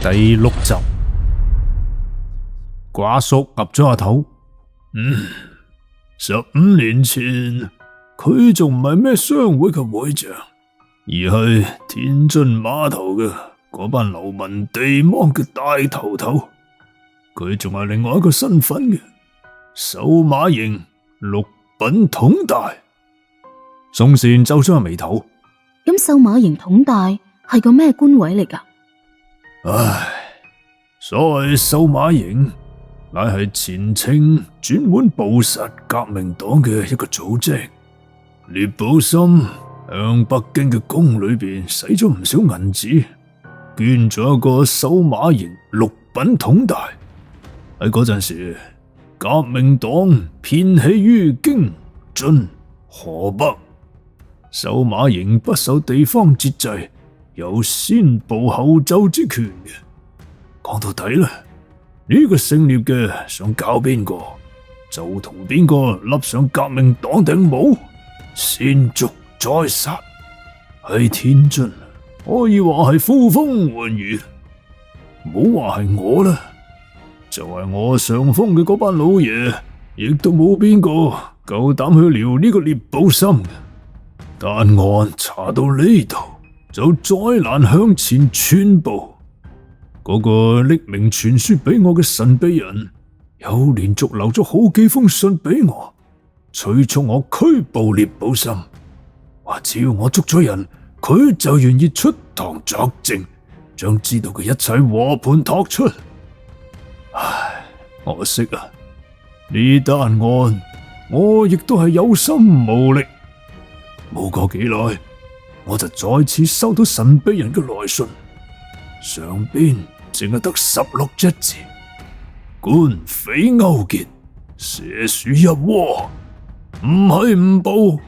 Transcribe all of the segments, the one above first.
第6集。瓜叔岌咗下頭15年前佢仲唔係咩商會嘅會長，而係天津碼頭嘅嗰班流民地莽嘅大頭頭。佢仲係另外一個身份嘅，守馬營6品統大。宋善皺咗下眉頭。咁守馬營統大係個咩官位嚟㗎？唉，所謂守馬營，乃係前清專門捕殺革命黨嘅一個組織。聶寶森向北京嘅宮裏邊使咗唔少銀紙，捐咗一個守馬營6品統大。喺嗰陣時，革命黨遍起於京津河北，守馬營不受地方節制，有先捕後奏之權嘅。講到底啦，呢個姓聶嘅想搞邊個，就同邊個笠上革命黨頂帽，先捉再殺。喺天津可以話係呼風喚雨，唔好話係我啦，就係我上峰嘅嗰班老爺，亦都冇邊個夠膽去撩呢個聶寶森。但案查到呢度，就再難向前寸步。嗰個匿名傳說俾我嘅神秘人，又連續留咗好幾封信俾我，催促我拘捕聶寶森，話只要我捉咗人，佢就願意出堂作證，將知道嘅一切和盤托出。唉，可惜啊，呢單案我亦都係有心無力。冇過幾耐，我就再次收到神秘人嘅來信，上邊淨係得16隻字：官匪勾結，蛇鼠一窩，唔係唔報，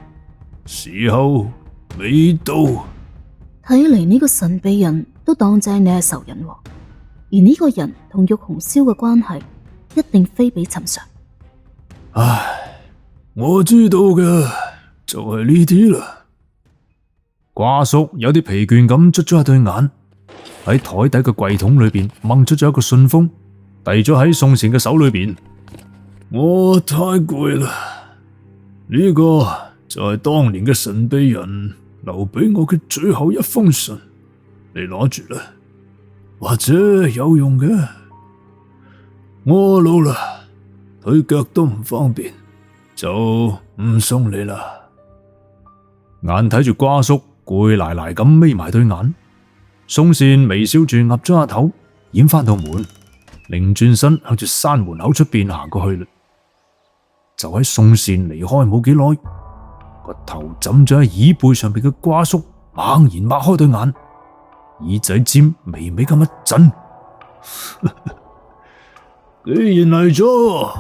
時候未到。睇嚟呢個神秘人都當正你係仇人喎，而呢個人同玉紅燒嘅關係一定非比尋常。唉，我知道嘅就係呢啲啦。瓜叔有啲疲倦咁捽咗下對眼，喺台底嘅櫃桶裏邊掹出咗一個信封，遞咗喺宋善嘅手裏邊。我太攰啦，呢個就係當年嘅神秘人留俾我嘅最後一封信，你攞住啦，或者有用嘅。我老啦，腿腳都唔方便，就唔送你啦。眼睇住瓜叔攰賴賴咁眯埋對眼，宋善微笑住岌咗下頭，掩翻道門，擰轉身向住山門口出邊行過去啦。就喺宋善離開冇幾耐，個頭枕咗喺椅背上邊嘅瓜叔猛然擘開對眼，耳仔尖微微咁一震。既然嚟咗，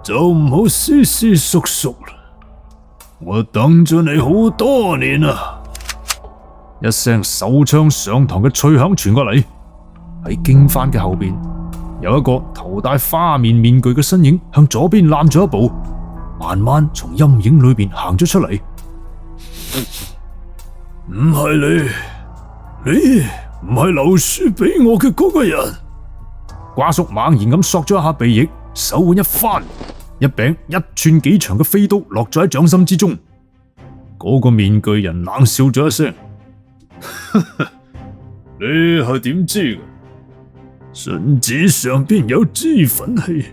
就唔好斯斯縮縮啦。我等咗你好多年啦。一聲手槍上膛嘅脆響傳過嚟，喺經幡嘅後邊有一個頭戴花面面具嘅身影向左邊攬咗一步，慢慢從陰影裏邊行咗出嚟。唔係你唔係留書俾我嘅嗰個人。瓜叔猛然咁索咗一下鼻翼，手腕一翻，一柄1寸幾長嘅飛刀落咗喺掌心之中。嗰個面具人冷笑咗一聲。你係點知嘅？信紙上邊有脂粉氣，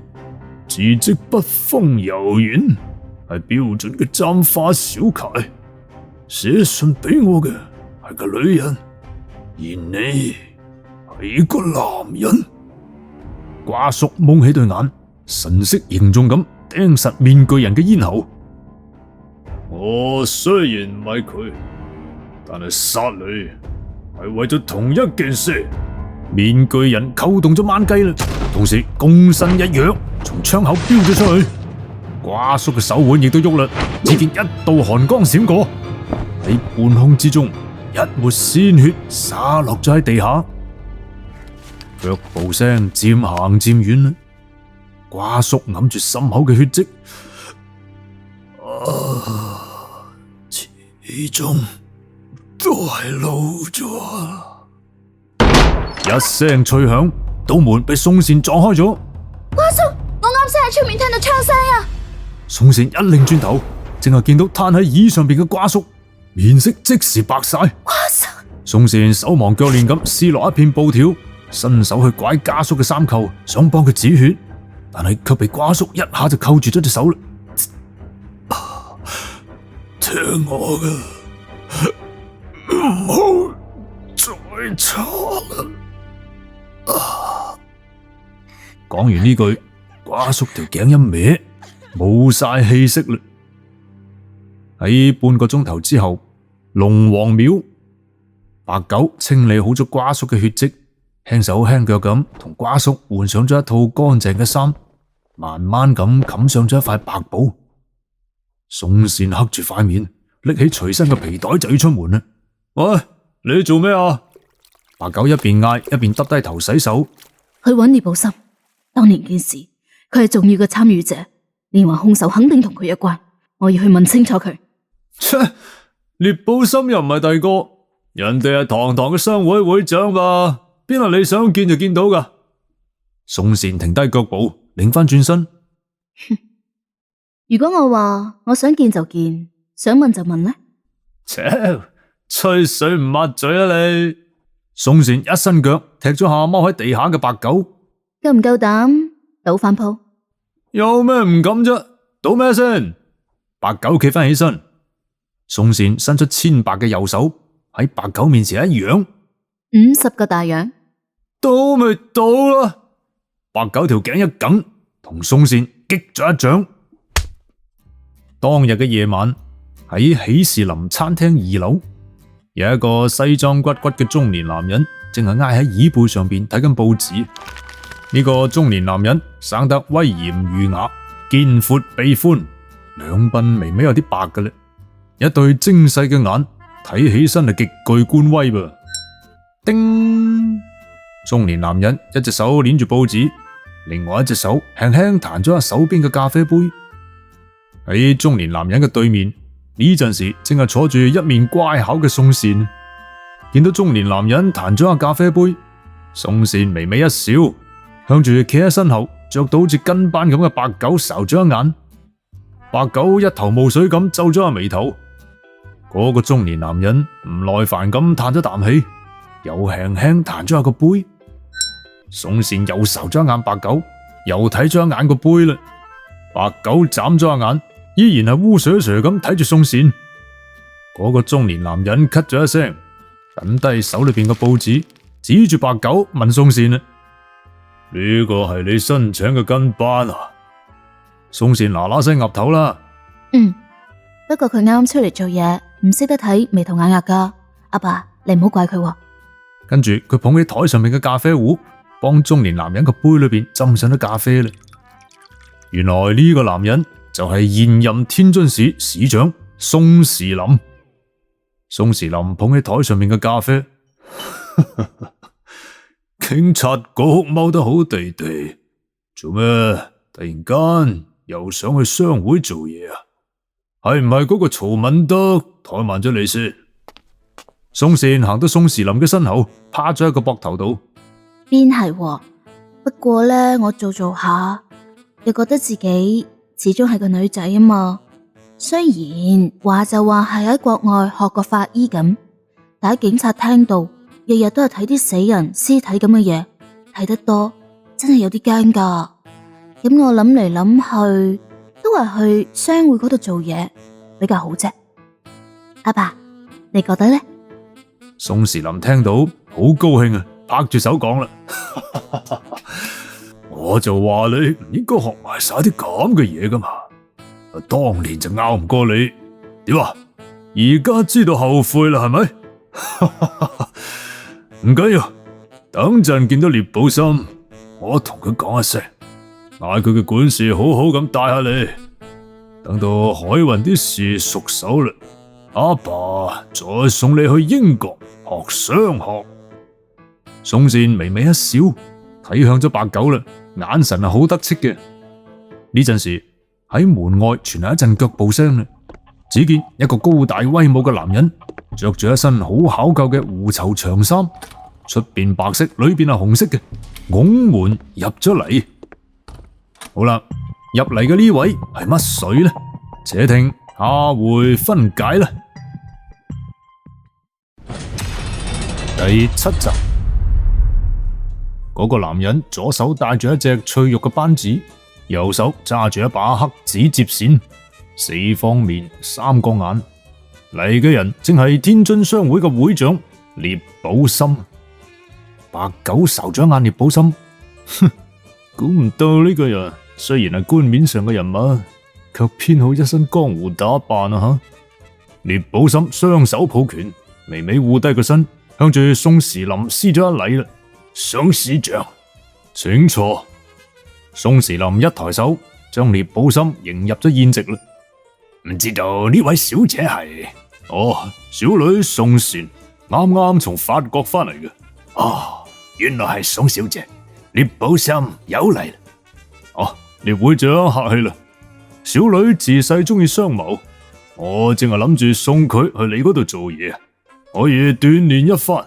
字跡筆鋒柔軟，係標準嘅簪花小楷。寫信俾我嘅係個女人，而你係個男人。瓜叔蒙起對眼，神色凝重咁盯實面具人嘅咽喉。我雖然唔係佢，但係殺你係為咗同一件事。面具人扣動咗扳機啦，同時躬身一躍，從窗口飆咗出去。瓜叔嘅手腕亦都喐啦，只見一道寒光閃過，喺半空之中，一抹鮮血灑落咗喺地下。腳步聲漸行漸遠啦，瓜叔揞住心口嘅血跡，始終都係老咗。一聲脆響，道門被宋善撞開咗。瓜叔，我啱先喺出面聽到槍聲啊！宋善一擰轉頭，淨係見到攤喺椅上邊嘅瓜叔，面色即時白晒。瓜叔，宋善手忙腳亂咁撕落一片布條，伸手去拐家叔嘅衫扣，想幫佢止血，但係卻被瓜叔一下就扣住咗隻手啦。聽我嘅，唔好再插啦！講完呢句，瓜叔條頸一歪，冇晒氣息啦。喺半個鐘頭之後，龍王廟，白狗清理好咗瓜叔嘅血跡，輕手輕腳咁同瓜叔換上咗一套乾淨嘅衫，慢慢咁冚上咗一塊白布。宋善黑住塊面，拎起隨身嘅皮袋就要出門啦。喂，你做咩啊？白狗一邊嗌一邊耷低頭洗手。去揾聶寶森，當年件事佢係重要嘅參與者，連環兇手肯定同佢有關，我要去問清楚佢。切，聶寶森又唔係第二個，人哋係堂堂嘅商會會長吧？邊係你想見就見到噶？宋善停低腳步，擰翻轉身。如果我話我想見就見，想問就問呢？切，吹水唔抹嘴啊你！宋善一伸腳踢咗下踎喺地下嘅白狗。夠唔夠膽賭翻鋪？有咩唔敢啫？賭咩先？白狗企翻起身，宋善伸出千白嘅右手喺白狗面前一揚50個大洋，賭咪賭啦！白狗條頸一梗，同宋善擊咗一掌。當日嘅夜晚，喺喜事林餐廳2樓，有一個西裝骨骨嘅中年男人，正係挨喺椅背上邊睇緊報紙。呢個中年男人生得威嚴儒雅，肩闊臂寬，兩鬢微微有啲白嘅咧，一對精細嘅眼，睇起身係極具官威噃。叮！中年男人一隻手捏住報紙，另外一隻手輕輕彈咗下手邊嘅咖啡杯。喺中年男人嘅對面，呢陣時正係坐住一面乖巧嘅宋善。見到中年男人彈咗下咖啡杯，宋善微微一笑，向住企喺身後着到好似跟班咁嘅白狗睄咗一眼。白狗一頭霧水咁皺咗下眉頭。嗰個中年男人唔耐煩咁嘆咗啖氣，又輕輕彈咗下個杯。宋善又睄咗一眼白狗，又睇咗一眼個杯啦。白狗眨咗一眼，依然係烏蛇蛇咁睇住宋善。嗰個中年男人咳咗一聲，抌低手裏邊嘅報紙，指住白狗問宋善啦：呢個係你新請嘅跟班啊？宋善嗱嗱聲岌頭啦。不過佢啱啱出嚟做嘢，唔識得睇眉頭眼額噶。阿爸，你唔好怪佢喎。跟住佢捧起台上面嘅咖啡壺，幫中年男人個杯裏邊斟上咗咖啡啦。原來呢個男人就係現任天津市市長宋時林。宋時林捧起台上面嘅咖啡，警察局踎得好地地，做咩突然間又想去商會做嘢啊？係唔係嗰個曹敏德怠慢咗你先？宋善行到宋時林嘅身後，趴咗喺個膊頭度。邊係喎？不過呢，我做下，又覺得自己始終係個女仔啊嘛。雖然話就話係喺國外學過法醫咁，但喺警察廳度日日都係睇啲死人屍體咁嘅嘢，睇得多真係有啲驚噶。咁我諗嚟諗去，都係去商會嗰度做嘢比較好啫。阿爸，你覺得呢？宋時林聽到好高興啊，拍住手講啦：我就話你唔應該學埋晒啲咁嘅嘢噶嘛。當年就拗唔過你，點啊？而家知道後悔啦，係咪？唔緊要，等陣見到聶寶森，我同佢講一聲，嗌佢嘅管事好好咁帶下你。等到海運啲事熟手啦，阿爸再送你去英國學商學。宋善微微一笑，睇向咗白狗啦，眼神係好得戚嘅。呢陣時喺門外傳嚟一陣腳步聲啦，只見一個高大威武嘅男人，着住一身好考究嘅狐綢長衫，出邊白色，裏邊係紅色嘅，拱門入咗嚟。好啦，入嚟嘅呢位係乜水呢？且聽下回分解啦。第7集，嗰個男人左手戴住一隻脆肉嘅扳指，右手揸住一把黑指接線，4方面3個眼。嚟嘅人正係天津商會嘅會長聶寶森。白狗睄咗一眼聶寶森，哼，估唔到呢個人雖然係官面上嘅人物，卻偏好一身江湖打扮啊！吓，聶寶森雙手抱拳，微微護低個身，向住宋時林施咗一禮啦。宋市長，請坐。宋時林一抬手，將聶寶森迎入咗宴席啦。唔知道呢位小姐係？哦，小女宋善，啱啱從法國翻嚟嘅。哦，原來係宋小姐，聶寶森有禮啦。哦，聶會長客氣啦。小女自細中意商貿，我正係諗住送佢去你嗰度做嘢，可以鍛煉一番。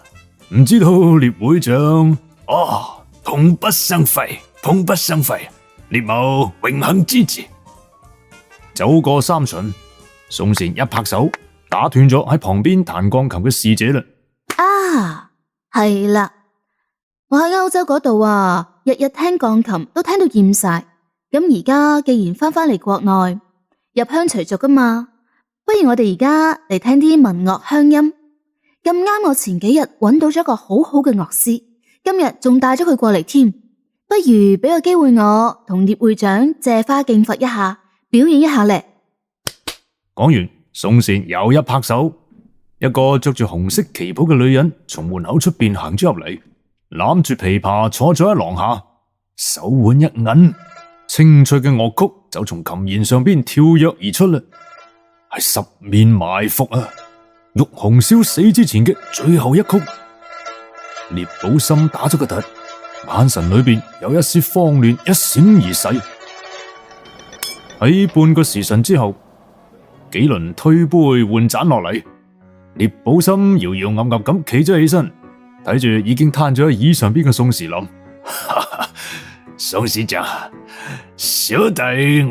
唔知道聶會長？哦，蓬不生輝，蓬不生輝，聶某榮幸之至。走過3巡，宋善一拍手，打斷咗喺旁邊彈鋼琴嘅侍者啦。啊，係啦，我喺歐洲嗰度啊，日日聽鋼琴都聽到厭晒。咁而家既然翻嚟國內，入鄉隨俗噶嘛，不如我哋而家嚟聽啲民樂鄉音。咁啱我前幾日揾到咗一個好好嘅樂師，今日仲帶咗佢過嚟添。不如俾個機會我同聶會長借花敬佛一下，表演一下咧。講完，宋善又一拍手，一個着住紅色旗袍嘅女人從門口出邊行咗入嚟，攬住琵琶坐咗喺廊下，手腕一揞，清脆嘅樂曲就從琴弦上邊跳躍而出啦，係十面埋伏啊！玉紅燒死之前嘅最後一曲，聶寶森打咗個突，眼神裏邊有一絲慌亂一閃而逝。喺半個時辰之後，幾輪推杯換盞落嚟，聶寶森搖搖岌岌咁企咗起身，睇住已經攤咗喺椅上邊嘅宋時林。宋市長，小弟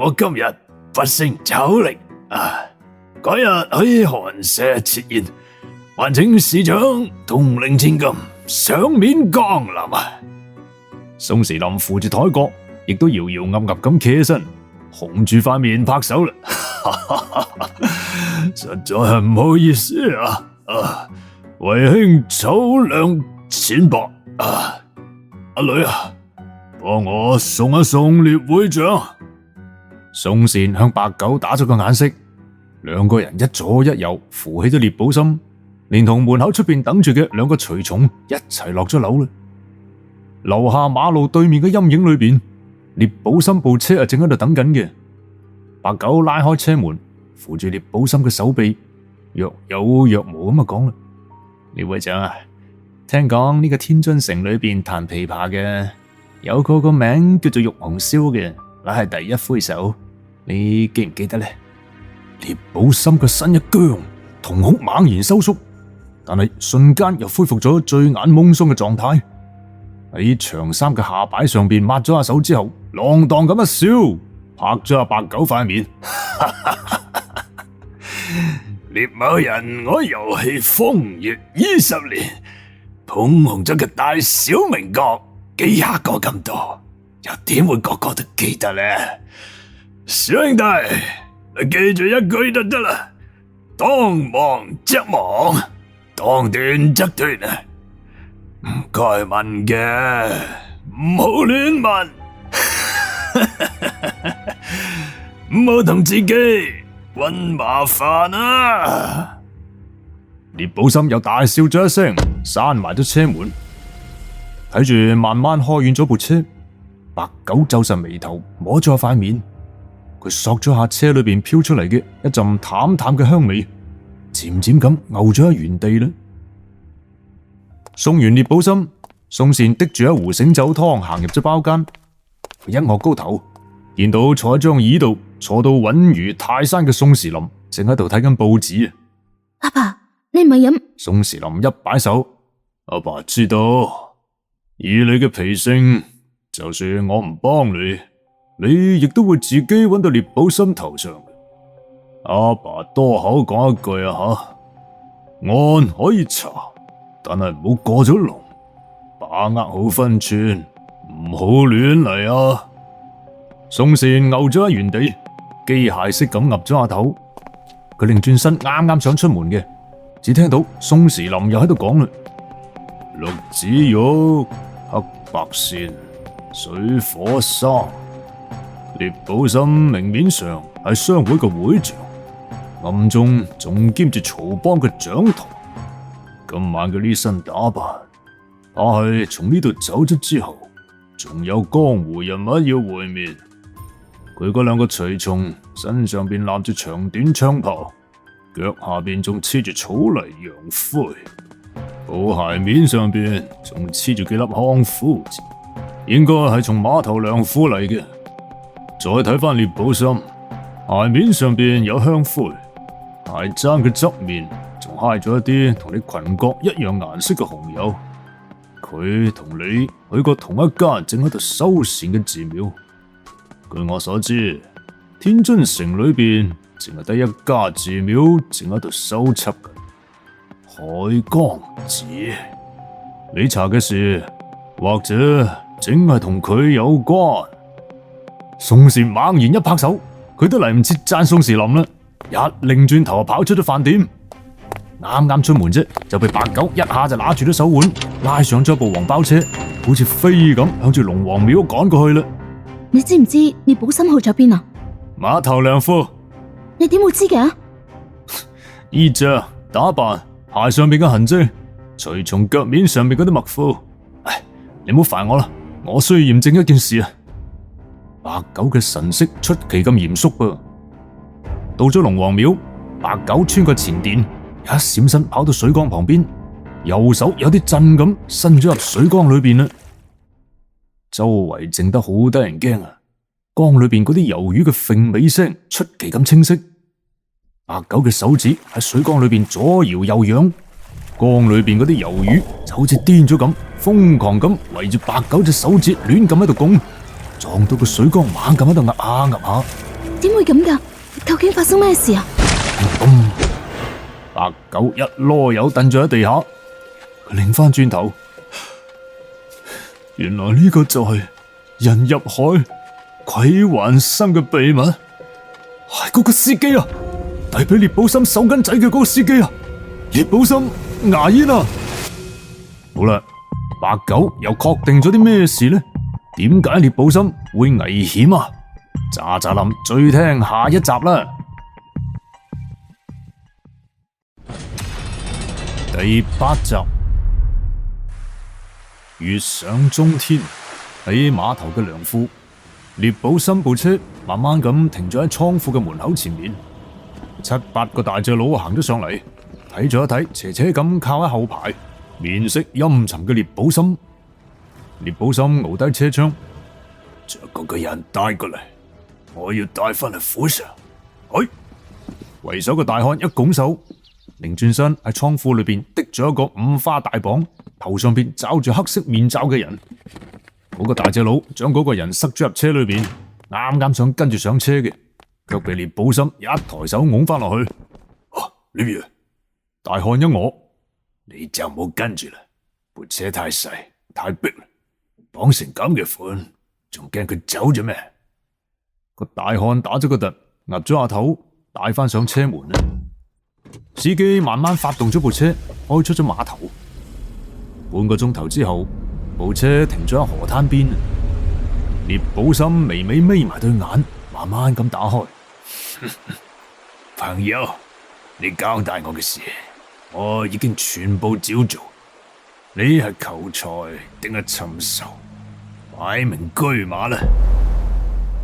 我今日不勝酒力啊！嗰日喺寒舍設宴，還請市長統領千金，賞面降臨啊！宋時林扶住台角，亦都搖搖岌岌咁企起身，紅住塊面拍手啦。實在係唔好意思啊！為兄酒量淺薄啊！阿女啊，幫我送一送聶會長。宋善向白狗打咗個眼色，兩個人一左一右扶起咗聶寶森，連同門口出邊等住嘅兩個隨從一齊落咗樓啦。樓下馬路對面嘅陰影裏邊，聶寶森部車正喺度等緊嘅。白狗拉開車門，扶住聶寶森嘅手臂，若有若無咁講啦：聶會長啊，聽講呢個天津城裏邊彈琵琶嘅有個名叫做玉紅燒嘅，乃係第一魁首，你記唔記得呢？聶寶森個身一僵，瞳孔猛然收縮，但係瞬間又恢復咗醉眼蒙鬆嘅狀態。喺長衫嘅下擺上邊抹咗下手之後，浪蕩咁一笑，拍咗下白狗塊面。聶某人我遊戲風月20年，捧紅咗嘅大小名角幾廿個咁多，又點會個個都記得呢？小兄弟，你記住一句就得啦，當忙則忙，當斷則斷啊！唔該問嘅，唔好亂問，唔好同自己搵麻煩啊！聶寶森又大笑咗一聲，閂埋咗車門，睇住慢慢開遠咗部車。白狗皺實眉頭，摸咗塊面，佢索咗下車裏邊飄出嚟嘅一陣淡淡嘅香味，漸漸咁牛咗喺原地啦。送完聶寶森，宋善滴住一壺醒酒湯行入咗包間，佢一昂高頭，見到坐喺張椅度坐到穩如泰山嘅宋時林正喺度睇緊報紙啊！阿爸，你唔係飲？宋時林一擺手，阿爸知道，以你嘅脾性，就算我唔幫你，你亦都會自己揾到獵寶森頭上。阿爸多口講一句啊吓，案可以查，但係唔好過咗龍，把握好分寸，唔好亂嚟啊！宋善牛咗喺原地，機械式咁岌咗下頭。佢擰轉身，啱啱想出門嘅，只聽到宋時林又喺度講啦：綠紫玉、黑白線、水火沙，獵寶森明面上係商會嘅會長，暗中仲兼住曹幫嘅掌舵。今晚嘅呢身打扮，怕係從呢度走咗之後，仲有江湖人物要會面。佢嗰兩個隨從身上邊攬住長短槍袍，腳下邊仲黐住草泥洋灰，布鞋面上邊仲黐住幾粒康夫字，應該係從碼頭良府嚟嘅。再睇翻獵寶森，鞋面上邊有香灰，鞋踭嘅側面仲揩咗一啲同你裙角一樣顏色嘅紅油。佢同你去過同一間正喺度修繕嘅寺廟。據我所知，天津城裏邊淨係得一家寺廟正喺度修葺緊海江寺。你查嘅事，或者淨係同佢有關。宋時猛然一拍手，佢都嚟唔切讚宋時林啦，一擰轉頭就跑出咗飯店。啱啱出門啫，就被白狗一下就拿住咗手腕，拉上咗部黃包車，好似飛咁向住龍王廟趕過去啦。你知唔知獵寶森去咗邊啊？碼頭良夫，你點會知嘅？衣着打扮、鞋上邊嘅痕跡、隨從腳面上邊嗰啲墨符，唉，你唔好煩我啦，我需要驗證一件事啊！白狗嘅神色出奇咁嚴肅噃。到咗龍王廟，白狗穿過前殿，一閃身跑到水缸旁邊，右手有啲震咁伸咗入水缸裏邊啦。周圍靜得好得人驚啊！缸裏邊嗰啲魷魚嘅揈尾聲出奇咁清晰。白狗嘅手指喺水缸裏邊左搖右揚，缸裏邊嗰啲魷魚就好似癲咗咁，瘋狂咁圍住白狗隻手指亂咁喺度拱，撞到個水缸猛咁喺度壓下壓下。點會咁噶？究竟發生咩事啊？白狗一籮柚蹬咗喺地下，佢擰翻轉頭。原來呢個就係人入海鬼還生嘅秘密，係嗰個司機啊！遞俾獵寶森手巾仔嘅嗰個司機啊！獵寶森牙煙啊！好啦，白狗又確定咗啲咩事呢？點解獵寶森會危險啊？喳喳林追聽下一集啦！第8集。月上中天，喺碼頭嘅良庫，獵寶森部車慢慢咁停咗喺倉庫嘅門口前面，7、8個大隻佬行咗上嚟，睇咗一睇，斜斜咁靠喺後排，面色陰沉嘅獵寶森。獵寶森搖低車窗，將嗰個人帶過嚟，我要帶翻去府上。去，為首嘅大漢一拱手，擰轉身喺倉庫裏邊滴咗一個五花大綁，頭上邊罩住黑色面罩嘅人。嗰個大隻佬將嗰個人塞咗入車裏邊，啱啱想跟住上車嘅，卻被獵寶森一抬手拱翻落去。呢邊大漢一我，你就唔好跟住啦，部車太細太逼啦，綁成咁嘅款，仲驚佢走咗咩？個大漢打咗個突，岌咗下頭，帶翻上車門啦。司機慢慢發動咗部車，開出咗碼頭。半個鐘頭之後，部車停咗喺河灘邊。獵寶森微微眯埋對眼，慢慢咁打開。朋友，你交代我嘅事，我已經全部照做。你係求財定係尋仇？擺明車馬啦！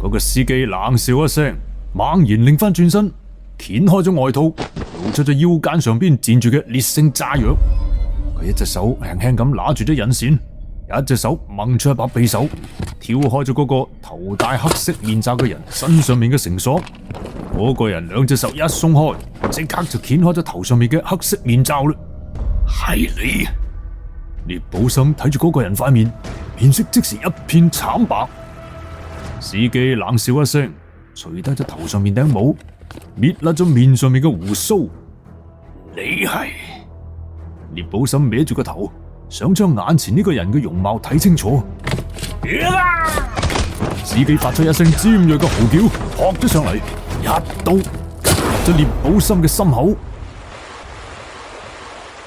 嗰個司機冷笑一聲，猛然擰翻轉身，掀開咗外套，露出咗腰間上邊纏住嘅烈性炸藥。佢一隻手輕輕咁拿住咗引線，一隻手掹出一把匕首，挑開咗嗰個頭戴黑色面罩嘅人身上面嘅繩索。嗰個人兩隻手一鬆開，即刻就掀開咗頭上面嘅黑色面罩啦。係你！聶寶森睇住嗰個人塊面，面色即時一片慘白。司機冷笑一聲，除低咗頭上面頂帽，搣甩咗面上面嘅鬍鬚。你係？聶寶森歪住個頭，想將眼前呢個人嘅容貌睇清楚。司機發出一聲尖銳嘅嚎叫，撲咗上嚟，一刀咗聶寶森嘅心口。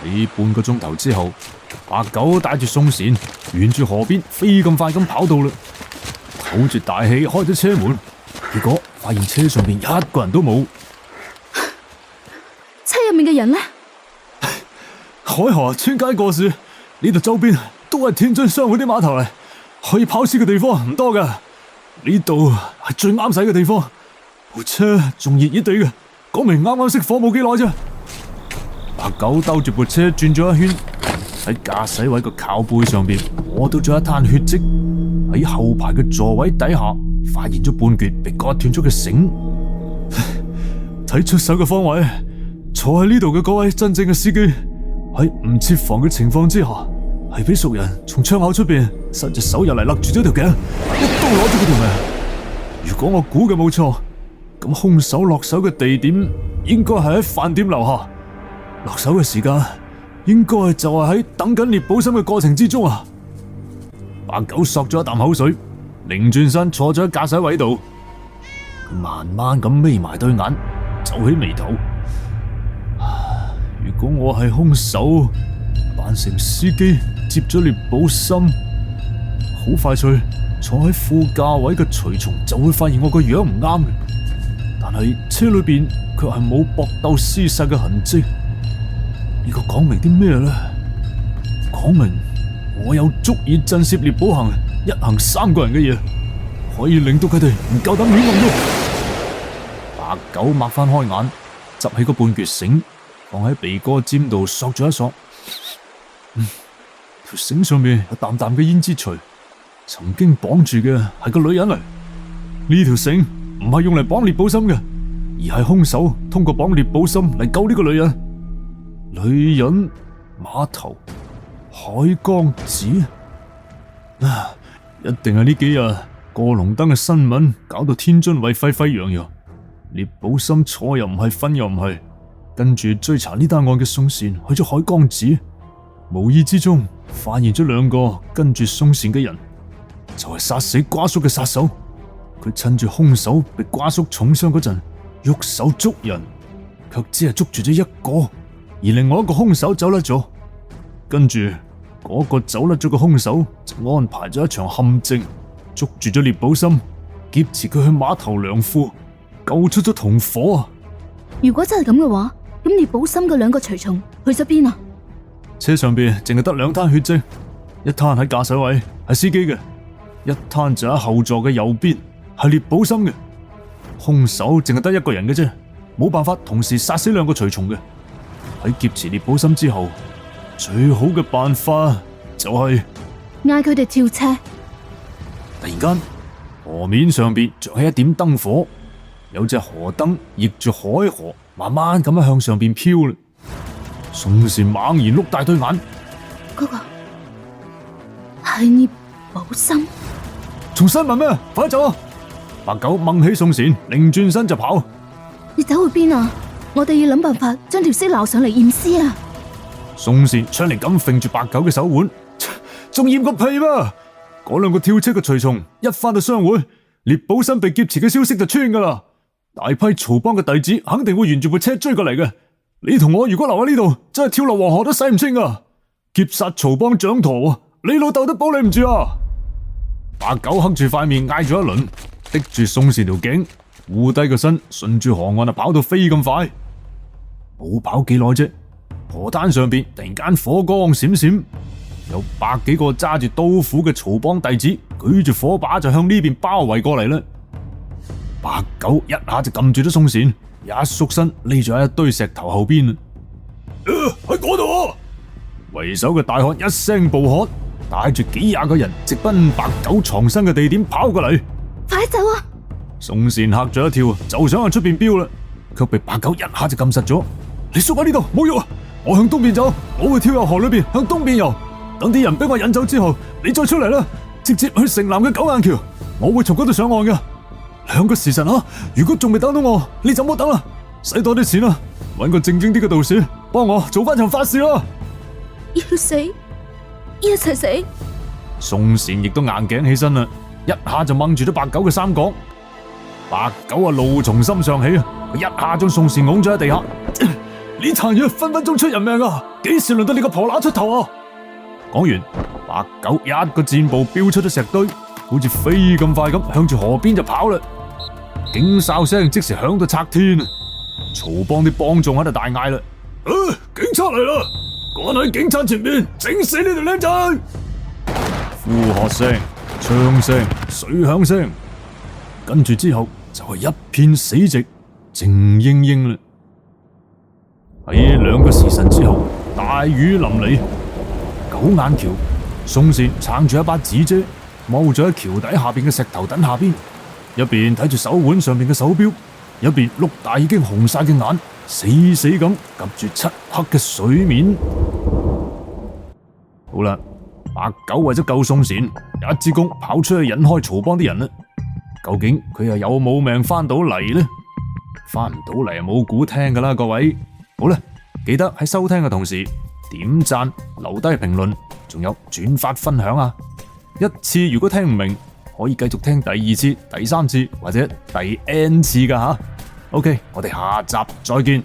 呢半個鐘頭之後，白狗帶住宋善沿住河邊飛咁快咁跑到啦，唞住大氣開咗車門，結果發現車上邊一個人都冇。車入面嘅人呢？海河村街過樹，呢度周邊都係天津商會啲碼頭嚟，可以跑屍嘅地方唔多噶，呢度係最啱使嘅地方。部車仲熱熱地嘅，講明啱啱熄火冇幾耐啫。白狗兜住部車轉咗一圈，喺駕駛位個靠背上邊摸到咗一灘血跡，喺後排嘅座位底下發現咗半橛被割斷咗嘅繩。睇出手嘅方位，坐喺呢度嘅嗰位真正嘅司機喺唔設防嘅情況之下，係俾熟人從窗口出邊伸隻手入嚟勒住咗條頸，一刀攞咗佢條命。如果我估嘅冇錯，咁兇手落手嘅地點應該係喺飯店樓下。落手嘅時間應該就係喺等緊聶寶森嘅過程之中啊！白狗嗦咗一啖口水，擰轉身坐咗喺駕駛位度，佢慢慢咁眯埋對眼，皺起眉頭。如果我係兇手，扮成司機接咗聶寶森，好快脆坐喺副駕位嘅隨從就會發現我個樣唔啱嘅，但係車裏邊卻係冇搏鬥廝殺嘅痕跡。呢個講明啲咩呢？講明我有足以震懾聶寶行一行3個人嘅嘢，可以令到佢哋唔夠膽亂咁喐。白狗擘翻開眼，執起個半橛繩，放喺鼻哥尖度索咗一索。條繩上面有淡淡嘅胭脂除，曾經綁住嘅係個女人嚟。呢條繩唔係用嚟綁聶寶森嘅，而係兇手通過綁聶寶森嚟救呢個女人。女人、碼頭、海江子一定係呢幾日過龍燈嘅新聞搞到天津衛沸沸揚揚。聶寶森坐又唔係，瞓又唔係，跟住追查呢單案嘅宋善去咗海江子，無意之中發現咗2個跟住宋善嘅人，就係殺死瓜叔嘅殺手。佢趁住兇手被瓜叔重傷嗰陣，喐手捉人，卻只係捉住咗1個。而另外一個兇手走甩咗，跟住嗰個走甩咗嘅兇手就安排咗一場陷阱，捉住咗聶寶森，劫持佢去碼頭糧庫，救出咗同伙啊！如果真係咁嘅話，咁聶寶森嘅2個隨從去咗邊啊？車上邊淨係得2灘血跡，一灘喺駕駛位係司機嘅，一灘就喺後座嘅右邊係聶寶森嘅。兇手淨係得1個人嘅啫，冇辦法同時殺死2個隨從嘅。喺劫持聶寶森之後，最好嘅辦法就係嗌佢哋跳車。突然間，河面上邊着起一點燈火，有隻河燈逆住海河，慢慢咁樣向上邊飄啦。宋善猛然碌大對眼，嗰個係聶寶森。仲新聞咩？快走啊！白狗掹起宋善，擰轉身就跑。你走去邊啊？我哋要諗辦法將條屍撈上嚟驗屍啊！宋善出嚟咁揈住白狗嘅手腕，仲驗個屁咩？嗰2個跳車嘅隨從一返到商會，聶寶森被劫持嘅消息就傳噶啦，大批曹幫嘅弟子肯定會沿住部車追過嚟嘅。你同我如果留喺呢度，真係跳落黃河都洗唔清啊！劫殺曹幫掌舵，你老豆都保你唔住啊！白狗黑住塊面嗌咗一輪，滴住宋善條頸，護低個身，順住河岸跑到飛咁快。冇跑幾耐啫，河灘上邊突然間火光閃閃，有100幾個揸住刀斧嘅曹幫弟子舉住火把就向呢邊包圍過嚟啦。白狗一下就撳住咗宋善，一縮身匿咗喺一堆石頭後邊。喺嗰度！為首嘅大漢一聲暴喝，帶住幾廿個人直奔白狗藏身嘅地點跑過嚟。快走啊！宋善嚇咗一跳，就想向出邊飆啦，卻被白狗一下就撳實咗。你縮喺呢度，冇喐啊！我向東邊走，我會跳入河裏邊向東邊游。等啲人俾我引走之後，你再出嚟啦，直接去城南嘅九眼橋，我會從嗰度上岸嘅。2個時辰啊！如果仲未等到我，你就唔好等啦，使多啲錢啦，搵個正經啲嘅道士幫我做翻場法事啦。要死，一齊死！宋善亦都硬頸起身啦，一下就掹住咗白狗嘅衫角。白狗啊，怒從心上起啊，佢一下將宋善拱咗喺地下。呢壇嘢分分鐘出人命啊！幾時輪到你個婆乸出頭啊？講完，白狗一個箭步飆出咗石堆，好似飛咁快咁向住河邊就跑啦。警哨聲即時響到拆天，曹幫啲幫眾喺度大嗌啦：警察嚟啦！趕喺警察前面整死呢條僆仔！呼喝聲、槍聲、水響聲，跟住之後就係一片死寂，靜英英啦。喺2個時辰之後，大雨淋漓，九眼橋，宋善撐住一把紙遮，踎咗喺橋底下邊嘅石頭墩下邊，一邊睇住手腕上邊嘅手錶，一邊碌大已經紅晒嘅眼，死死咁夾住漆黑嘅水面。好啦，白狗為咗救宋善，一支公跑出去引開曹幫啲人啦。究竟佢又有冇命翻到嚟呢？翻唔到嚟冇估聽噶啦，各位。好啦，記得喺收聽嘅同時點讚、留低評論，仲有轉發分享啊！一次如果聽唔明，可以繼續聽第2次、第3次或者第 N 次噶吓。OK， 我哋下集再見。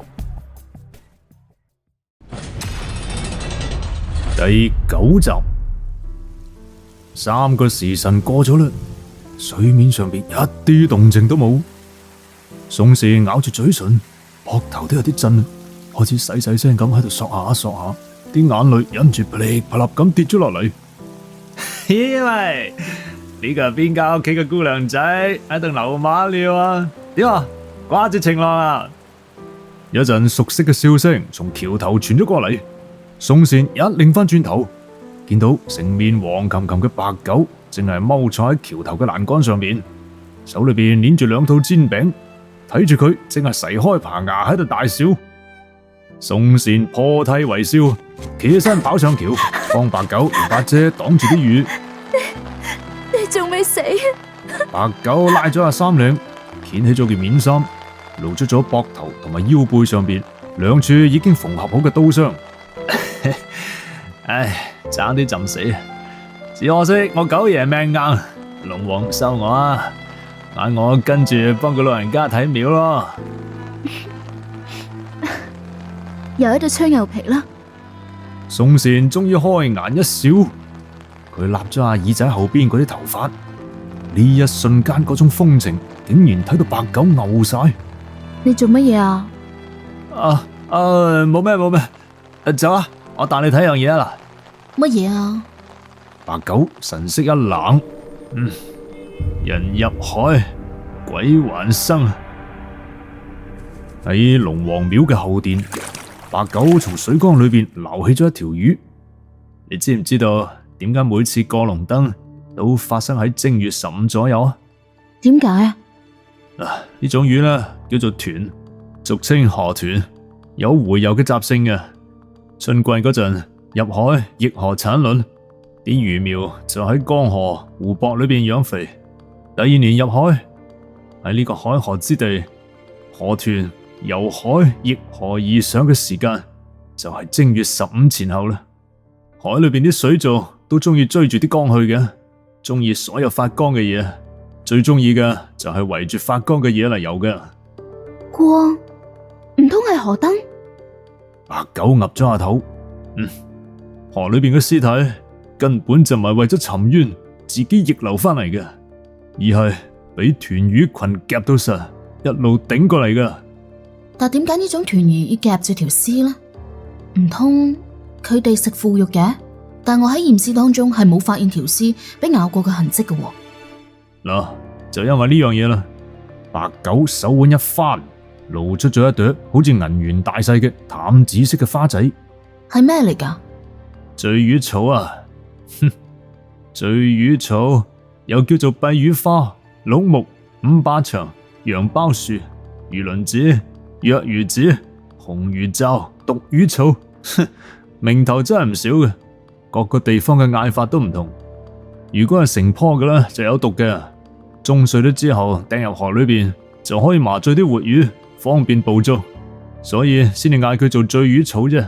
第9集，3個時辰過咗啦，水面上邊一啲動靜都冇。宋善咬住嘴唇，膊頭都有啲震，開始細細聲咁喺度索下索下，啲眼淚忍住噼里啪啦咁跌咗落嚟。喂，呢個係邊間屋企嘅姑娘仔喺度流馬尿啊？點啊？掛住情郎啊？有陣熟悉嘅笑聲從橋頭傳咗過嚟，宋善一擰翻轉頭，見到成面黃琴琴嘅白狗正係踎坐喺橋頭嘅欄杆上面，手裏邊捏住2套煎餅，睇住佢正係噬開棚牙喺度大笑。宋善破涕為笑，企起身跑上橋，幫白狗用把遮擋住啲雨。你仲未死？白狗拉咗下衫領，掀起咗件面衫，露出咗膊頭同埋腰背上邊2處已經縫合好嘅刀傷。唉，差啲浸死，只可惜我狗爺命硬，龍王收我啊，嗌我跟住幫佢老人家睇廟咯。又喺度吹牛皮啦！宋善終於開顏一笑，佢立咗下耳仔後邊嗰啲頭髮，呢一瞬間嗰種風情，竟然睇到白狗嘔晒。你做乜嘢啊？冇咩，走啊！我帶你睇樣嘢啊乜嘢啊？白狗神色一冷，人入海，鬼還生。喺龍王廟嘅後殿，白狗從水缸裏邊撈起咗一條魚。你知唔知道點解每次過龍燈都發生喺正月15左右啊？點解啊？呢種魚呢叫做豚，俗稱河豚，有洄游嘅習性嘅。春季嗰陣入海逆河產卵，啲魚苗就喺江河湖泊裏邊養肥。第2年入海，喺呢個海河之地，河豚由海逆河而上嘅時間就係正月15前後啦。海裏邊啲水藻都中意追住啲光去嘅，中意所有發光嘅嘢，最中意嘅就係圍住發光嘅嘢嚟游嘅。光？唔通係河燈？白狗岌咗下頭，河裏邊嘅屍體根本就唔係為咗沉淵自己逆流翻嚟嘅，而係俾豚魚群夾到實，一路頂過嚟嘅。但點解呢種豚魚要夾住條屍呢？唔通佢哋食腐肉嘅？但我喺驗屍當中係冇發現條屍俾咬過嘅痕跡嘅。嗱，就因為呢樣嘢啦，白狗手腕一翻，露出咗一朵好似銀元大細嘅淡紫色嘅花仔。係咩嚟㗎？醉魚草啊，醉魚草又叫做閉魚花、鹿木、五巴牆、羊包樹、魚鱗子、藥魚子、紅魚罩、毒魚草，名頭真係唔少嘅。各個地方嘅嗌法都唔同。如果係成棵嘅咧，就有毒嘅，舂碎咗之後掟入河裏邊，就可以麻醉啲活魚，方便捕捉，所以先至嗌佢做醉魚草啫。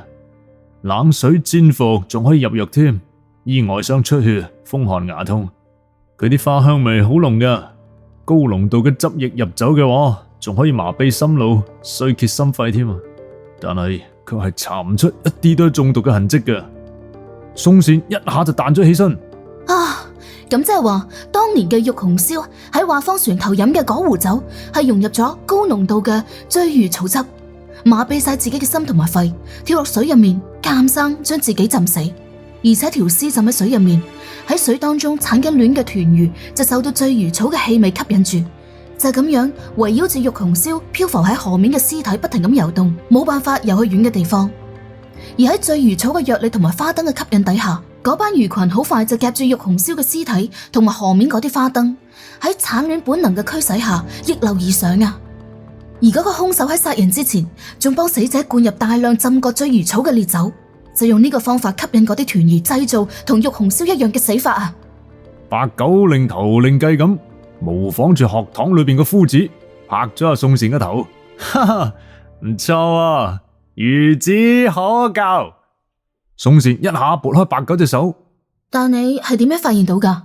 冷水煎服仲可以入藥添，醫外傷出血、風寒牙痛。佢啲花香味好濃㗎，高濃度嘅汁液入酒嘅話，仲可以麻痹心腦、衰竭心肺添啊！但係佢係查唔出一啲都係中毒嘅痕跡嘅。宋善一下就彈咗起身。啊，咁即係話，當年嘅玉紅燒喺華芳船頭飲嘅嗰壺酒，係融入咗高濃度嘅醉魚草汁，麻痹晒自己嘅心同埋肺，跳落水入面，監生將自己浸死，而且條屍浸喺水入面，喺水當中產緊卵嘅豚魚就受到醉魚草嘅氣味吸引住，就咁樣圍繞住玉紅燒漂浮喺河面嘅屍體不停咁游動，冇辦法游去遠嘅地方。而喺醉魚草嘅藥力同埋花燈嘅吸引底下，嗰班魚群好快就夾住玉紅燒嘅屍體同埋河面嗰啲花燈，喺產卵本能嘅驅使下逆流而上啊！而嗰個兇手喺殺人之前，仲幫死者灌入大量浸過醉魚草嘅烈酒，就用呢個方法吸引嗰啲豚魚，製造同玉紅燒一樣嘅死法啊！白狗令頭令計咁模仿住學堂裏邊嘅夫子，拍咗阿宋善嘅頭，哈哈，唔錯啊，孺子可教。宋善一下撥開白狗隻手。但你係點樣發現到㗎？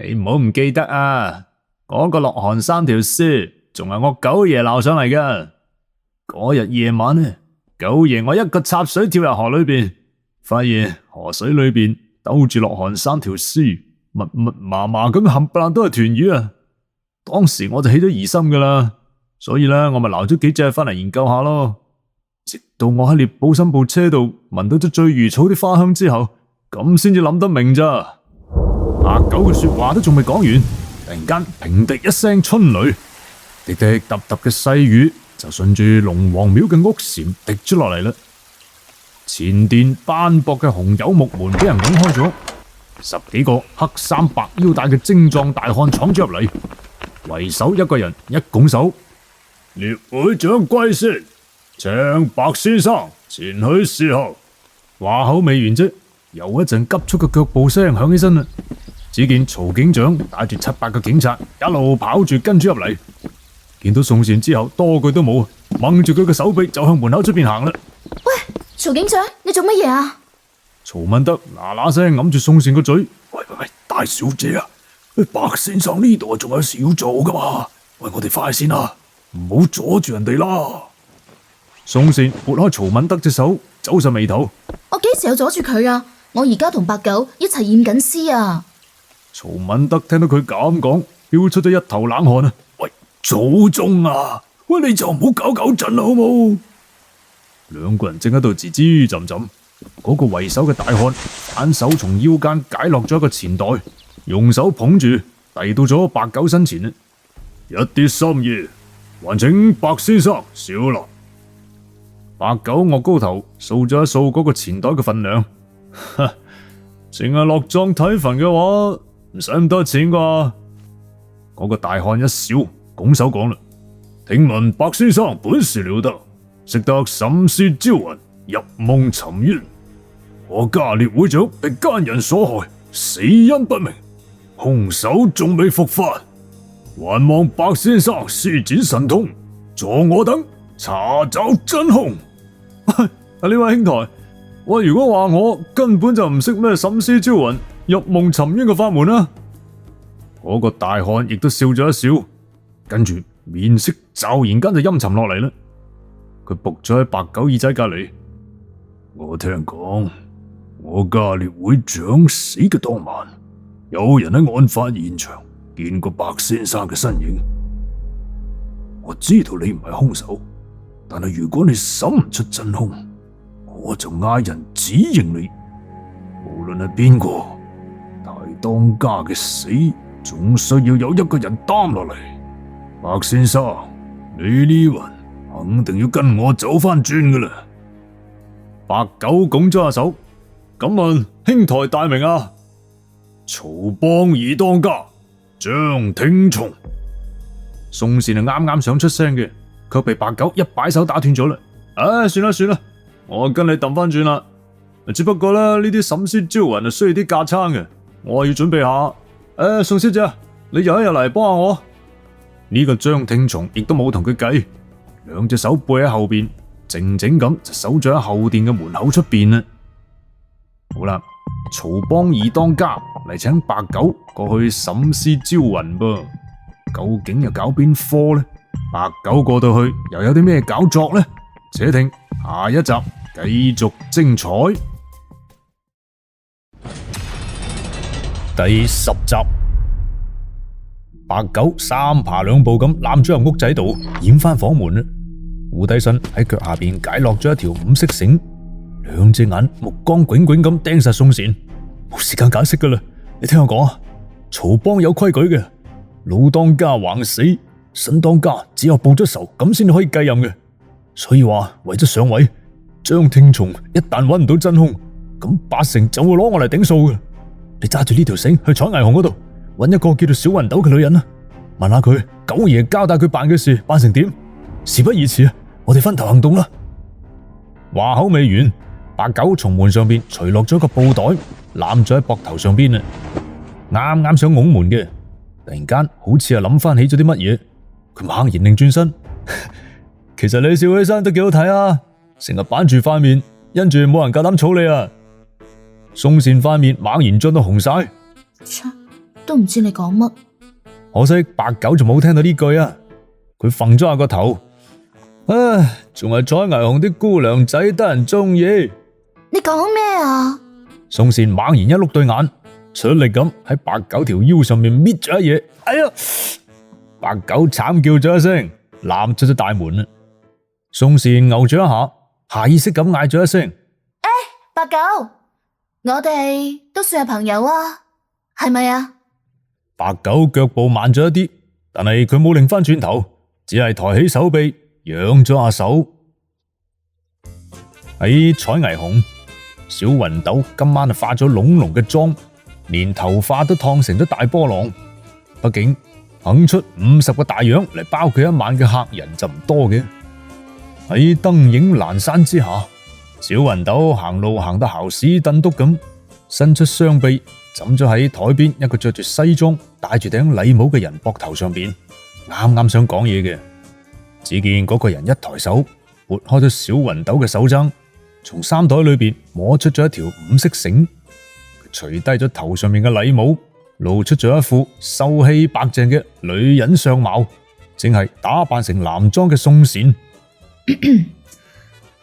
你唔好唔記得啊，嗰個落寒三條屍仲係我九爺鬧上嚟㗎。嗰日夜晚呢，九爺我一個插水跳入河裏邊，發現河水裏邊兜住落寒三條屍，密密麻麻咁冚唪唥都係豚魚啊！當時我就起咗疑心㗎啦，所以呢，我咪撈咗幾隻翻嚟研究下咯。直到我喺獵寶森部車度聞到咗醉魚草啲花香之後，咁先至諗得明咋。白狗嘅說話都仲未講完，突然間平地一聲春雷，滴滴答答嘅細雨就順住龍王廟嘅屋檐滴咗落嚟啦。前殿斑駁嘅紅柚木門俾人拱開咗，10幾個黑衫白腰帶嘅精壯大漢闖咗入嚟，為首一個人一拱手，列會長歸先，請白先生前去侍候。話口未完啫，又一陣急促嘅腳步聲響起身啦。只見曹警長帶住7、8個警察一路跑住跟住入嚟，見到宋善之後多句都冇，掹住佢嘅手臂就向門口出邊行啦。喂，曹警長，你做乜嘢啊？曹敏德嗱嗱聲揞住宋善個嘴，喂，大小姐啊，白先生呢度仲有事要做噶嘛？喂，我哋快先啦，唔好阻住人哋啦。宋善撥開曹敏德隻手，皺實眉頭。我幾時有阻住佢啊？我而家同白狗一齊驗緊屍啊！曹敏德聽到佢咁講，飆出咗一頭冷汗啊！喂，祖宗啊！喂，你就唔好搞震啦，好冇？兩個人正喺度吱吱浸浸，嗰個為首嘅大漢反手從腰間解落咗一個錢袋，用手捧住遞到咗白狗身前。一啲心意，還請白先生少拿。白狗岳高頭掃咗一掃嗰個錢袋嘅份量，淨係落葬睇墳嘅話，唔使咁多錢啩？嗰個大漢一笑，拱手講啦：聽聞白先生本事了得，識得審屍招魂、入夢尋淵。我家列會長被奸人所害，死因不明，兇手仲未伏法，還望白先生施展神通，助我等查找真兇。呢位兄台，如果話我根本就唔識咩審屍招魂、入夢尋淵嘅法門啊！嗰個大漢亦都笑咗一笑，跟住面色驟然間就陰沉落嚟啦。佢伏咗喺白狗耳仔隔籬。我聽講，我家列會長死嘅當晚，有人喺案發現場見過白先生嘅身影。我知道你唔係兇手，但係如果你審唔出真兇，我就嗌人指認你。無論係邊個，大當家嘅死總需要有一個人擔落嚟。白先生，你呢魂肯定要跟我走翻轉噶啦。白狗拱咗下手，敢問兄台大名啊？曹幫二當家張挺松。宋善係啱啱想出聲嘅，卻被白狗一擺手打斷咗啦。唉，算啦，我跟你揼翻轉啦。只不過呢啲審思招魂需要啲架撐嘅，我要準備下。宋小姐，你又一日嚟幫下我。呢個張聽松亦都冇同佢計，兩隻手背喺後邊，靜靜咁就守咗喺後殿嘅門口出邊啦。好啦，曹幫二當家嚟請白狗過去審思招魂噃，究竟又搞邊科呢？白狗過到去又有啲咩搞作呢？且聽下一集繼續精彩。第10集，白狗三爬兩步咁攬咗入屋仔度，掩翻房門啦。俯低身喺腳下邊解落咗一條五色繩，兩隻眼目光炯炯咁盯實宋善。冇時間解釋噶啦，你聽我講啊，曹幫有規矩嘅，老當家橫死，新當家只有報咗仇咁先可以繼任嘅。所以話為咗上位，張聽松一旦揾唔到真兇，咁8成就會攞我嚟頂數嘅。你揸住呢條繩去彩霓虹嗰度，揾一個叫做小雲斗嘅女人啦，問下佢九爺交代佢辦嘅事辦成點。事不宜遲啊，我哋分頭行動啦。話口未完，白狗從門上邊除落咗個布袋，攬咗喺膊頭上邊啦。啱啱想拱門嘅，突然間好似係諗翻起咗啲乜嘢，佢猛然擰轉身。其實你笑起身都幾好睇啊，成日板住塊面，因住冇人夠膽草你啊。宋善塊面猛然漲到紅晒，都唔知你講乜。可惜白狗就冇聽到呢句啊，佢揈咗下個頭，唉，仲係彩霓虹啲姑娘仔得人中意。你講咩啊？宋善猛然一碌對眼，出力咁喺白狗條腰上面搣咗一嘢，哎呀！白狗慘叫咗一聲，攬出咗大門啦。宋善牛咗一下，下意識咁嗌咗一聲：白狗，我哋都算係朋友啊，係咪啊？白狗腳步慢咗一啲，但係佢冇擰翻轉頭，只係抬起手臂，揚咗下手。喺彩霓虹，小雲斗今晚化咗濃濃嘅妝，連頭髮都燙成咗大波浪。畢竟肯出50個大洋嚟包佢一晚嘅客人就唔多嘅。喺燈影闌珊之下，小雲斗行路行得姣屎扽篤咁，伸出雙臂枕咗喺台邊一個着住西裝戴住頂禮帽嘅人膊頭上邊，啱啱想講嘢嘅，只見嗰個人一抬手撥開咗小雲斗嘅手踭，從衫袋裏邊摸出咗一條五色繩，佢除低咗頭上面嘅禮帽，露出咗一副秀氣白淨嘅女人相貌，正係打扮成男裝嘅宋善。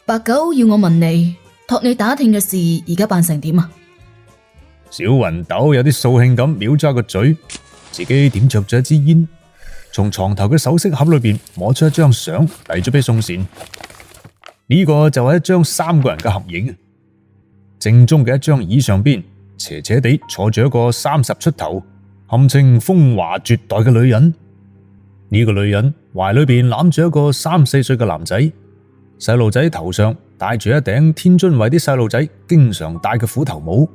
白狗要我問你，託你打聽嘅事而家辦成點啊？小雲斗有啲掃興咁藐咗個嘴，自己點着咗一支煙，從床頭嘅首飾盒裏邊摸出一張相遞咗俾宋善。呢個就係一張3個人嘅合影，正中嘅一張椅上邊斜斜地坐住一個30出頭、堪稱風華絕代嘅女人。呢個女人懷裏邊攬住一個3、4歲嘅男仔，細路仔頭上戴住一頂天津衛啲細路仔經常戴嘅虎頭帽，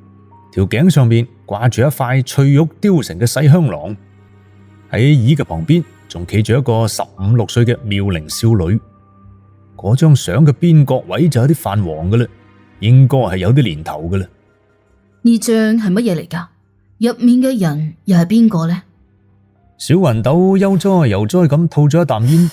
條頸上面掛住一塊翠玉雕成嘅細香囊。喺椅嘅旁邊仲企住一個15、16歲嘅妙齡少女。嗰張相嘅邊角位就有啲泛黃嘅啦，應該係有啲年頭嘅啦。呢張係乜嘢嚟噶？入面嘅人又係邊個呢？小雲斗悠哉悠哉咁吐咗一啖煙。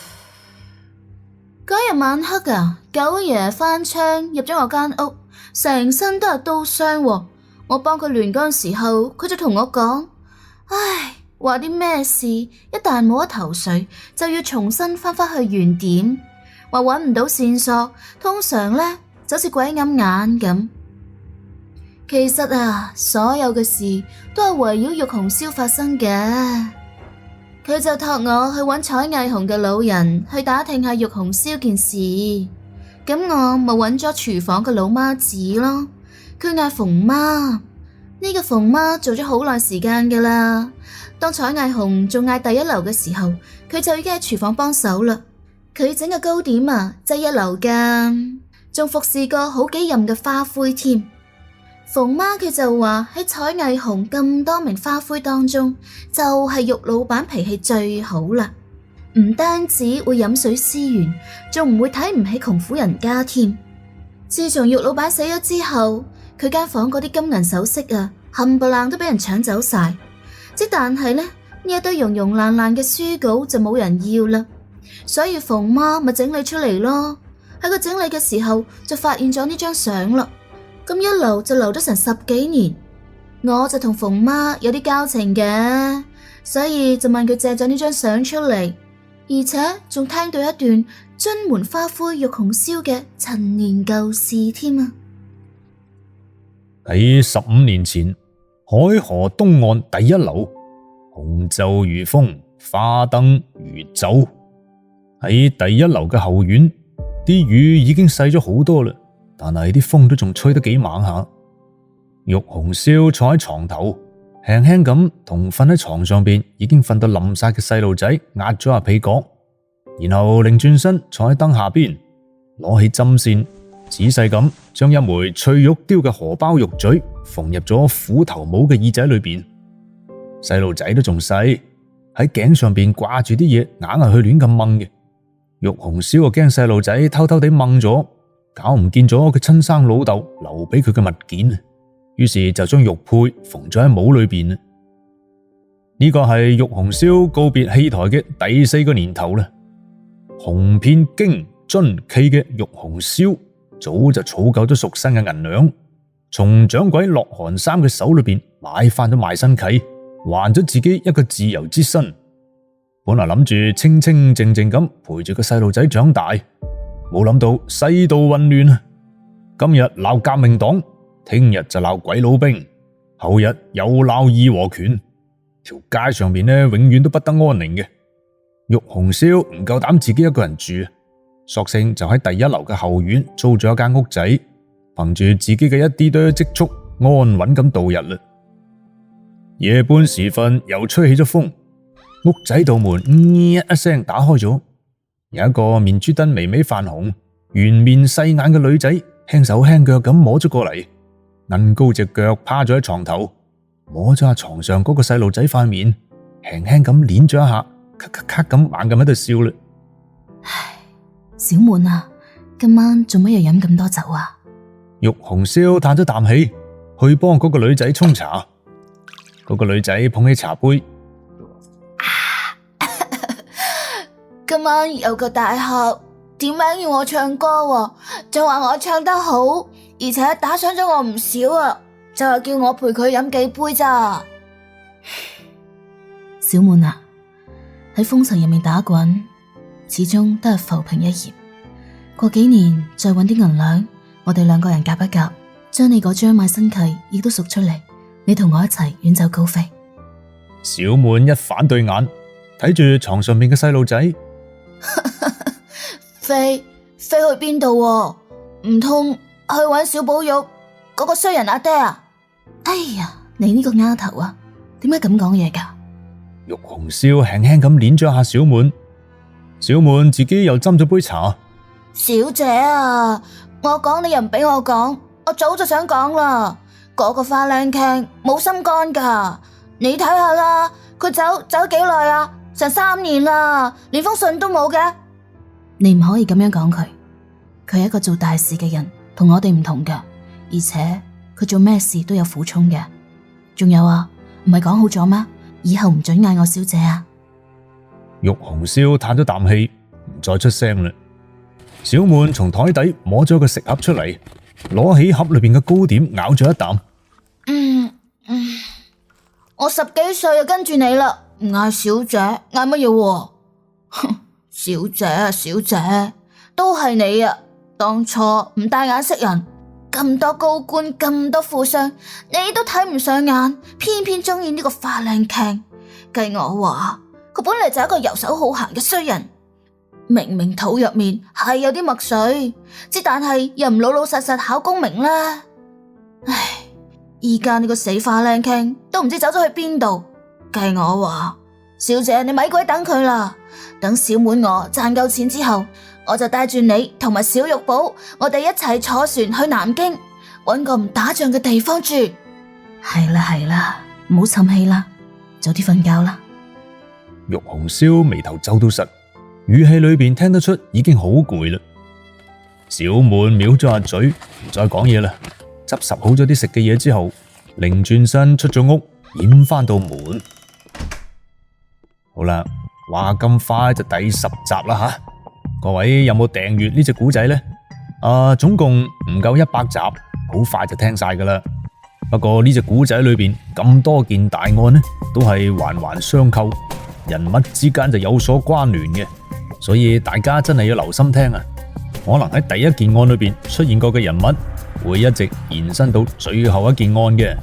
嗰日晚黑啊，九爺翻窗入咗我間屋，成身都係刀傷。我幫佢亂嗰陣時候，佢就同我講：唉，話啲咩事一旦冇咗頭緒，就要重新翻返去原點。話搵唔到線索，通常呢就好似鬼揞眼咁。其實啊，所有嘅事都係圍繞玉紅燒發生嘅。佢就託我去揾彩霓虹嘅老人去打聽下玉紅燒件事，咁我咪揾咗廚房嘅老媽子咯。佢嗌馮媽，呢個馮媽做咗好耐時間噶啦。當彩霓虹仲嗌第一流嘅時候，佢就已經喺廚房幫手啦。佢整嘅糕點啊，真係一流噶，仲服侍過好幾任嘅花魁添。馮媽佢就話喺彩霓虹咁多名花魁當中，就係玉老闆脾氣最好啦，唔單止會飲水思源，仲唔會睇唔起窮苦人家添。自從玉老闆死咗之後，佢間房嗰啲金銀首飾啊，冚唪唥都俾人搶走晒。但係呢一堆溶溶爛爛嘅書稿就冇人要啦，所以馮媽咪整理出嚟咯。喺佢整理嘅時候就發現咗呢張相啦。咁一留就留咗成10幾年。我就同馮媽有啲交情嘅，所以就問佢借咗呢張相出嚟，而且仲聽到一段津門花灰玉紅燒嘅陳年舊事添啊！喺15年前，海河東岸第一樓，紅袖如風，花燈如酒。喺第一樓嘅後院，啲雨已經細咗好多啦，但係啲風都仲吹得幾猛下。玉紅燒坐喺床頭，輕輕咁同瞓喺床上邊已經瞓到冧晒嘅細路仔壓咗下被角，然後擰轉身坐喺燈下邊，攞起針線，仔細咁將一枚翠玉雕嘅荷包玉嘴縫入咗虎頭帽嘅耳仔裏邊。細路仔都仲細，喺頸上邊掛住啲嘢，硬係去亂咁掹嘅。玉紅燒啊驚細路仔偷偷地掹咗，搞唔見咗佢親生老豆留俾佢嘅物件，於是就將玉佩縫咗喺帽裏邊。呢個係玉紅燒告別戲台嘅第4個年頭啦。紅遍京津冀嘅玉紅燒早就儲夠咗贖身嘅銀兩，從掌櫃駱寒三嘅手裏邊買翻咗賣身契，還咗自己一個自由之身。本來諗住清清靜靜咁陪住個細路仔長大，冇諗到世道混亂啊！今日鬧革命黨，聽日就鬧鬼佬兵，後日又鬧義和拳，條街上面呢永遠都不得安寧嘅。玉紅燒唔夠膽自己一個人住，索性就喺第一樓嘅後院租咗一間屋仔，憑住自己嘅一啲多積蓄，安穩咁度日啦。夜半時分又吹起咗風，屋仔道門一聲打開咗，有一個面珠燈微微泛紅、圓面細眼嘅女仔輕手輕腳咁摸咗過嚟，韌高隻腳趴咗喺床頭，摸咗下床上嗰個細路仔塊面，輕輕咁捻咗一下，咔咔咔咁猛咁喺度笑啦。唉，小滿啊，今晚做乜又飲咁多酒啊？玉紅燒嘆咗啖氣，去幫嗰個女仔沖茶。嗰個女仔捧起茶杯，今晚有個大客點名要我唱歌喎，就話我唱得好，而且打賞咗我唔少啊，就話叫我陪佢飲幾杯咋。小滿啊，喺風塵入面打滾，始終都係浮萍一葉。過幾年再搵啲銀兩，我哋兩個人夾一夾，將你嗰張賣身契亦都贖出嚟，你同我一齊遠走高飛。小滿一反對眼，睇住床上面嘅細路仔，飛去邊度？唔通去搵小寶玉嗰個衰人阿爹啊？哎呀，你呢個丫頭啊，點解咁講嘢㗎？玉紅燒輕輕咁捏咗下小滿，小滿自己又斟咗杯茶。小姐啊，我講你又唔俾我講，我早就想講啦。嗰個花靚傾冇心肝㗎，你睇下啦，佢走幾耐啊？成3年啦，連封信都冇嘅。你唔可以咁樣講佢，佢係一個做大事嘅人，同我哋唔同㗎，而且佢做咩事都有苦衷嘅。仲有啊，唔係講好咗咩？以後唔准嗌我小姐啊！玉紅燒嘆咗啖氣，唔再出聲啦。小滿從台底摸咗個食盒出嚟，攞起盒裏邊嘅糕點咬咗一啖。我10幾歲就跟住你啦，唔嗌小姐，嗌乜嘢？小姐啊，小姐，都係你啊！當初唔帶眼識人，咁多高官，咁多富商，你都睇唔上眼，偏偏中意呢個花靚傾。計我話，佢本嚟就係一個游手好閒嘅衰人，明明肚入面係有啲墨水，但係又唔老老實實考功名啦。唉，而家呢個死花靚傾都唔知走咗去邊度。計我話，小姐你咪鬼等佢啦，等小滿我賺夠錢之後，我就帶住你同埋小玉寶，我哋一齊坐船去南京，搵個唔打仗嘅地方住。係啦，唔好沉氣啦，早啲瞓覺啦。玉紅燒眉頭皺到實，語氣裏邊聽得出已經好攰啦。小滿藐咗下嘴，唔再講嘢啦，執拾好咗啲食嘅嘢之後，擰轉身出咗屋，掩翻道門。好啦，話咁快就第10集啦吓，各位有冇訂閱呢隻古仔呢？總共唔夠100集，好快就聽晒噶啦。不過呢隻古仔裏邊咁多件大案呢，都係環環相扣，人物之間就有所關聯嘅，所以大家真係要留心聽啊！可能喺第一件案裏邊出現過嘅人物，會一直延伸到最後一件案嘅。